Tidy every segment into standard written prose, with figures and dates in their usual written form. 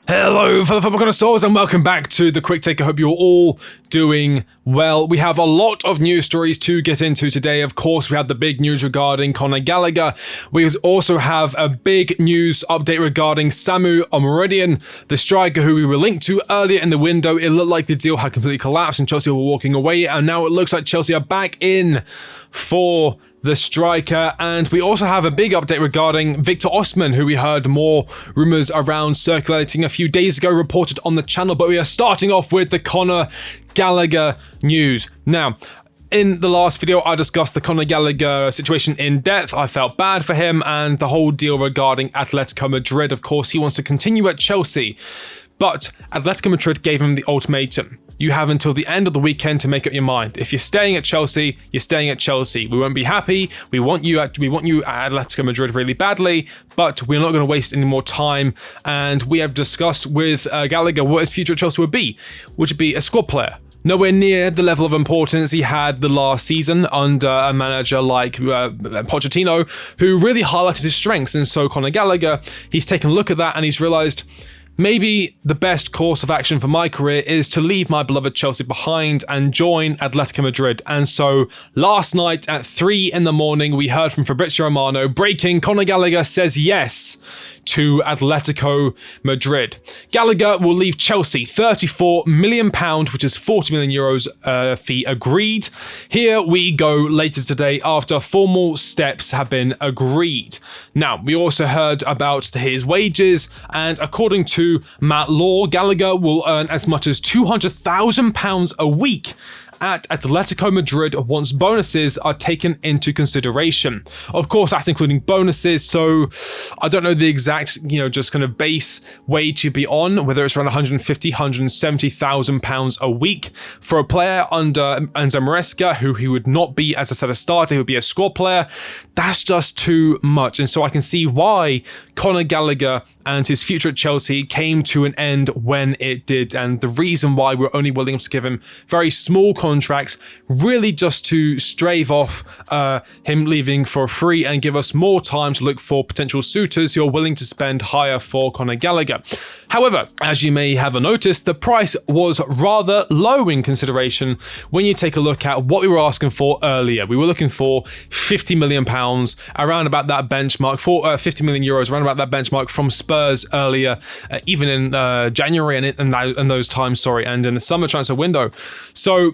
Hello, fellow football connoisseurs, and welcome back to the Quick Take. I hope you're all doing well. We have a lot of news stories to get into today. Of course, we have the big news regarding Conor Gallagher. We also have a big news update regarding Samu Omorodion, the striker who we were linked to earlier in the window. It looked like the deal had completely collapsed and Chelsea were walking away, and now it looks like Chelsea are back in for the striker. And we also have a big update regarding Victor Osimhen, who we heard more rumours around circulating a few days ago, reported on the channel. But we are starting off with the Conor Gallagher news. Now, in the last video, I discussed the Conor Gallagher situation in depth. I felt bad for him and the whole deal regarding Atletico Madrid. Of course, he wants to continue at Chelsea, but Atletico Madrid gave him the ultimatum. You have until the end of the weekend to make up your mind. If you're staying at Chelsea, you're staying at Chelsea. We won't be happy. We want you at Atletico Madrid really badly, but we're not going to waste any more time. And we have discussed with Gallagher what his future at Chelsea would be, which would be a squad player. Nowhere near the level of importance he had the last season under a manager like Pochettino, who really highlighted his strengths. And so Conor Gallagher, he's taken a look at that and he's realised, maybe the best course of action for my career is to leave my beloved Chelsea behind and join Atletico Madrid. And so last night at 3 a.m, we heard from Fabrizio Romano, breaking, Conor Gallagher says yes to Atletico Madrid. Gallagher will leave Chelsea, £34 million, which is 40 million euros fee agreed. Here we go later today after formal steps have been agreed. Now, we also heard about his wages, and according to Matt Law, Gallagher will earn as much as £200,000 a week at Atletico Madrid once bonuses are taken into consideration. Of course, that's including bonuses, so I don't know the exact, just kind of base wage to be on, whether it's around £150,000, £170,000 a week. For a player under Enzo Maresca, who he would not be, as I said, a starter, he would be a squad player, that's just too much. And so I can see why Conor Gallagher and his future at Chelsea came to an end when it did, and the reason why we're only willing to give him very small contracts, really just to stave off him leaving for free and give us more time to look for potential suitors who are willing to spend higher for Conor Gallagher. However, as you may have noticed, the price was rather low in consideration when you take a look at what we were asking for earlier. We were looking for £50 million, around about that benchmark, for 50 million euros, around about that benchmark from Spurs earlier, even in January and those times, and in the summer transfer window. So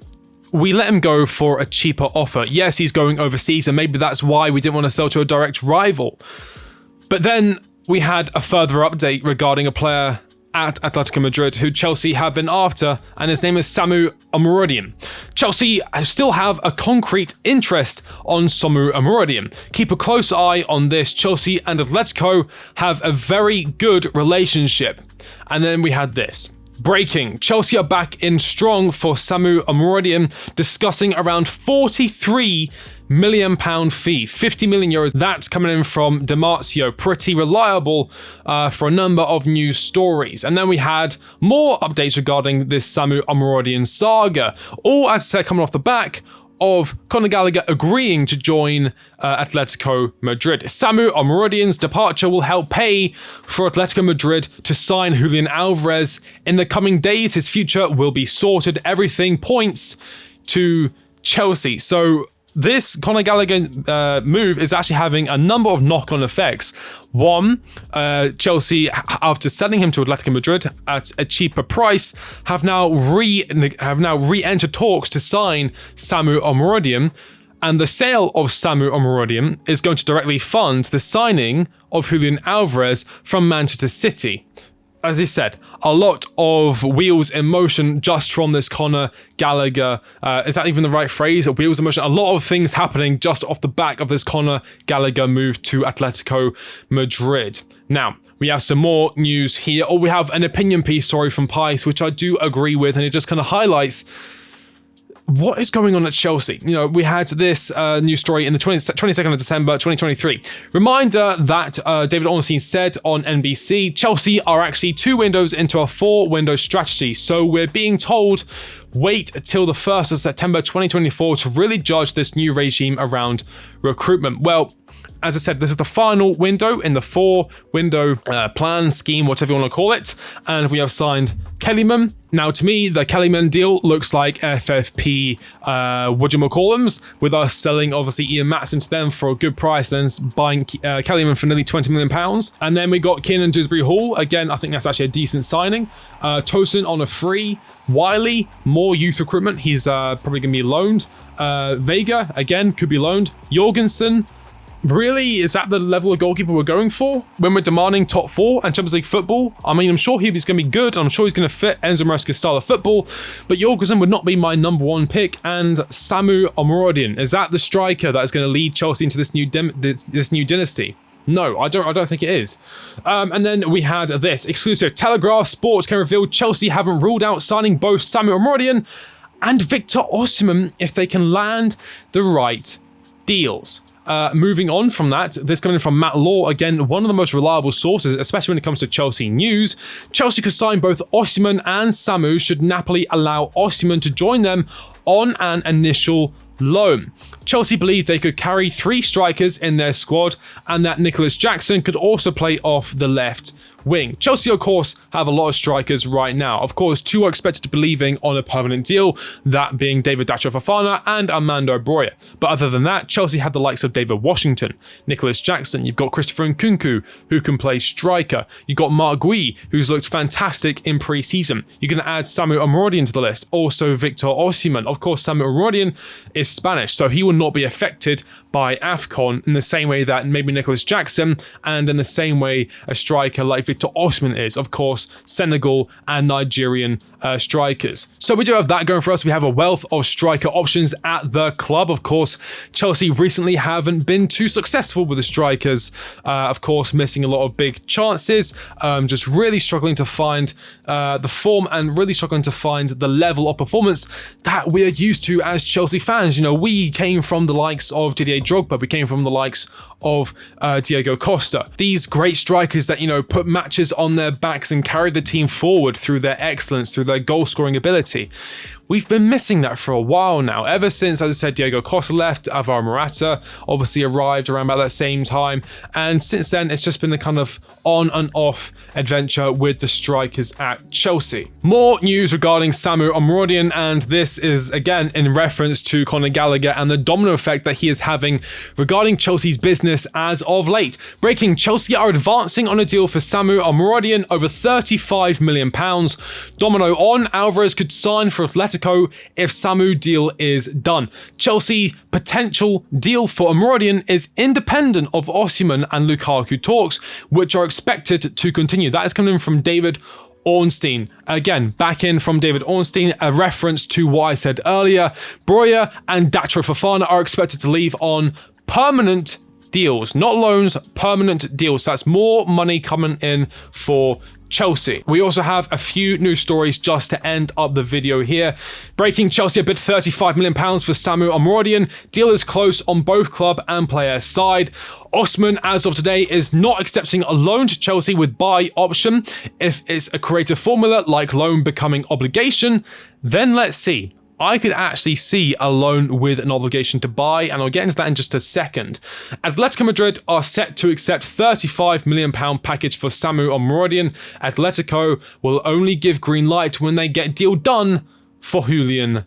we let him go for a cheaper offer. Yes, he's going overseas, and maybe that's why we didn't want to sell to a direct rival. But then we had a further update regarding a player at Atletico Madrid who Chelsea have been after, and his name is Samu Omorodion. Chelsea still have a concrete interest on Samu Omorodion. Keep a close eye on this. Chelsea and Atletico have a very good relationship. And then we had this. Breaking, Chelsea are back in strong for Samu Omorodion, discussing around £43 million fee, 50 million euros. That's coming in from Demarcio, pretty reliable for a number of news stories. And then we had more updates regarding this Samu Omorodion saga, all as I said coming off the back of Conor Gallagher agreeing to join Atletico Madrid. Samu Omorodion's departure will help pay for Atletico Madrid to sign Julian Alvarez. In the coming days, his future will be sorted. Everything points to Chelsea. So this Conor Gallagher move is actually having a number of knock-on effects. One, Chelsea, after selling him to Atletico Madrid at a cheaper price, have now re-entered talks to sign Samu Omorodion, and the sale of Samu Omorodion is going to directly fund the signing of Julian Alvarez from Manchester City. As I said, a lot of wheels in motion just from this Conor Gallagher. Is that even the right phrase? Wheels in motion. A lot of things happening just off the back of this Conor Gallagher move to Atletico Madrid. Now, we have some more news here. Or we have an opinion piece, from Pice, which I do agree with, and it just kind of highlights what is going on at Chelsea. We had this news story in the 22nd of December, 2023. Reminder that David Ornstein said on NBC, Chelsea are actually 2 windows into a 4-window strategy. So we're being told, wait till the 1st of September 2024 to really judge this new regime around recruitment. Well, as I said, this is the final window in the 4-window plan scheme, whatever you want to call it. And we have signed Kellyman. Now, to me, the Kellyman deal looks like FFP whatchamacallums, with us selling, obviously, Ian Matson to them for a good price and buying Kellyman for nearly £20 million. And then we got Keenan Dewsbury Hall. Again, I think that's actually a decent signing. Tosin on a free. Wiley, more youth recruitment. He's probably going to be loaned. Vega, again, could be loaned. Jorgensen. Really? Is that the level of goalkeeper we're going for? When we're demanding top 4 and Champions League football? I mean, I'm sure he's going to be good. I'm sure he's going to fit Enzo Maresca's style of football. But Jorgensen would not be my number 1 pick. And Samu Omorodion, is that the striker that is going to lead Chelsea into this new dynasty? No, I don't think it is. And then we had this exclusive Telegraph Sports can reveal Chelsea haven't ruled out signing both Samu Omorodion and Victor Osimhen if they can land the right deals. Moving on from that, this coming from Matt Law, again, one of the most reliable sources, especially when it comes to Chelsea news. Chelsea could sign both Osimhen and Samu should Napoli allow Osimhen to join them on an initial loan. Chelsea believe they could carry 3 strikers in their squad and that Nicholas Jackson could also play off the left wing. Chelsea, of course, have a lot of strikers right now. Of course, 2 are expected to be leaving on a permanent deal, that being David Dacho Fofana and Armando Broja. But other than that, Chelsea have the likes of David Washington, Nicholas Jackson, you've got Christopher Nkunku, who can play striker. You've got Mark Gui, who's looked fantastic in pre-season. You're going to add Samu Omorodion to the list, also Victor Osimhen. Of course, Samu Omorodion is Spanish, so he will not be affected by AFCON in the same way that maybe Nicholas Jackson, and in the same way a striker like Victor Osimhen is, of course, Senegal and Nigerian strikers. So we do have that going for us. We have a wealth of striker options at the club. Of course, Chelsea recently haven't been too successful with the strikers. Of course, missing a lot of big chances, just really struggling to find the form and really struggling to find the level of performance that we're used to as Chelsea fans. You know, we came from the likes of Didier Drogba, we came from the likes of Diego Costa. These great strikers that, you know, put matches on their backs and carried the team forward through their excellence, through their goal-scoring ability. We've been missing that for a while now, ever since, as I said, Diego Costa left. Alvaro Morata obviously arrived around about that same time, and since then it's just been a kind of on and off adventure with the strikers at Chelsea. More news regarding Samu Omorodion, and this is again in reference to Conor Gallagher and the domino effect that he is having regarding Chelsea's business as of late. Breaking: Chelsea are advancing on a deal for Samu Omorodion over £35 million. Domino on: Alvarez could sign for Atletico if Samu deal is done. Chelsea potential deal for Omorodion is independent of Osimhen and Lukaku talks, which are expected to continue. That is coming from David Ornstein. Again, back in from David Ornstein, a reference to what I said earlier. Broja and Dacho Fofana are expected to leave on permanent deals, not loans, permanent deals. That's more money coming in for Chelsea. We also have a few news stories just to end up the video here. Breaking: Chelsea bid £35 million for Samu Omorodion. Deal is close on both club and player side. Osimhen, as of today, is not accepting a loan to Chelsea with buy option. If it's a creative formula like loan becoming obligation, then let's see. I could actually see a loan with an obligation to buy, and I'll get into that in just a second. Atletico Madrid are set to accept £35 million package for Samu Omorodion. Atletico will only give green light when they get deal done for Julian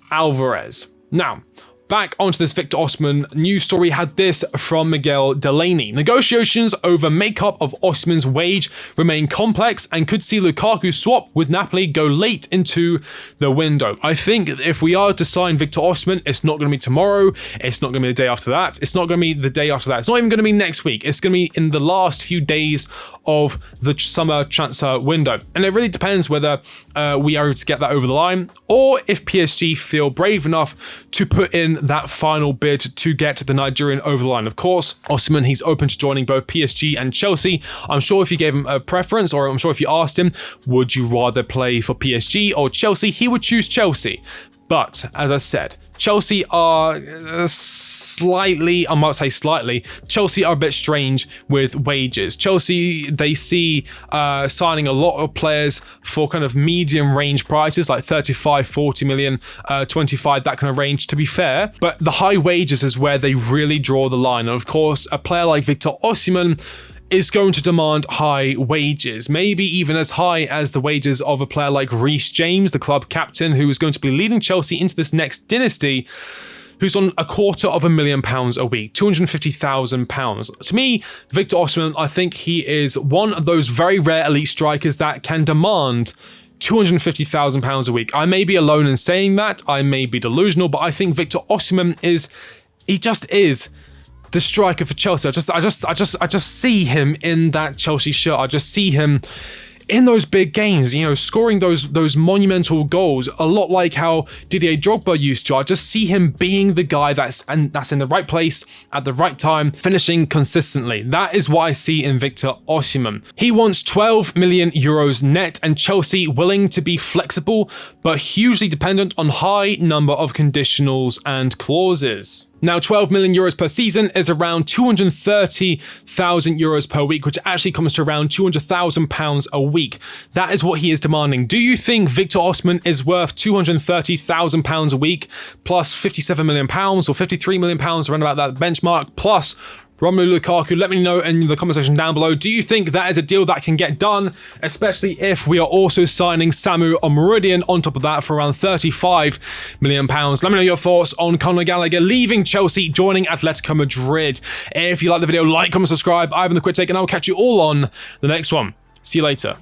Alvarez. Now, back onto this Victor Osimhen news story, had this from Miguel Delaney. Negotiations over makeup of Osimhen's wage remain complex and could see Lukaku swap with Napoli go late into the window. I think if we are to sign Victor Osimhen, it's not going to be tomorrow. It's not going to be the day after that. It's not going to be the day after that. It's not even going to be next week. It's going to be in the last few days of the summer transfer window. And it really depends whether we are able to get that over the line, or if PSG feel brave enough to put in that final bid to get the Nigerian over the line. Of course, Osimhen, he's open to joining both PSG and Chelsea. I'm sure if you gave him a preference, or I'm sure if you asked him, would you rather play for PSG or Chelsea, he would choose Chelsea. But as I said, Chelsea are slightly, I might say slightly, Chelsea are a bit strange with wages. Chelsea, they see signing a lot of players for kind of medium range prices, like 35, 40 million, 25, that kind of range, to be fair. But the high wages is where they really draw the line. And of course, a player like Victor Osimhen is going to demand high wages, maybe even as high as the wages of a player like Reece James, the club captain, who is going to be leading Chelsea into this next dynasty, who's on £250,000 a week, £250,000. To me, Victor Osimhen, I think he is one of those very rare elite strikers that can demand £250,000 a week. I may be alone in saying that, I may be delusional, but I think Victor Osimhen is the striker for Chelsea. I just see him in that Chelsea shirt. I just see him in those big games, you know, scoring those monumental goals, a lot like how Didier Drogba used to. I just see him being the guy that's in the right place at the right time, finishing consistently. That is what I see in Victor Osimhen. He wants 12 million euros net, and Chelsea willing to be flexible, but hugely dependent on high number of conditionals and clauses. Now, 12 million euros per season is around 230,000 euros per week, which actually comes to around £200,000 a week. That is what he is demanding. Do you think Victor Osimhen is worth £230,000 a week, plus £57 million or £53 million, around about that benchmark, plus Romelu Lukaku? Let me know in the comment section down below. Do you think that is a deal that can get done, especially if we are also signing Samu Omorodion on top of that for around £35 million? Let me know your thoughts on Conor Gallagher leaving Chelsea, joining Atletico Madrid. If you like the video, like, comment, subscribe. I've been The Quick Take, and I'll catch you all on the next one. See you later.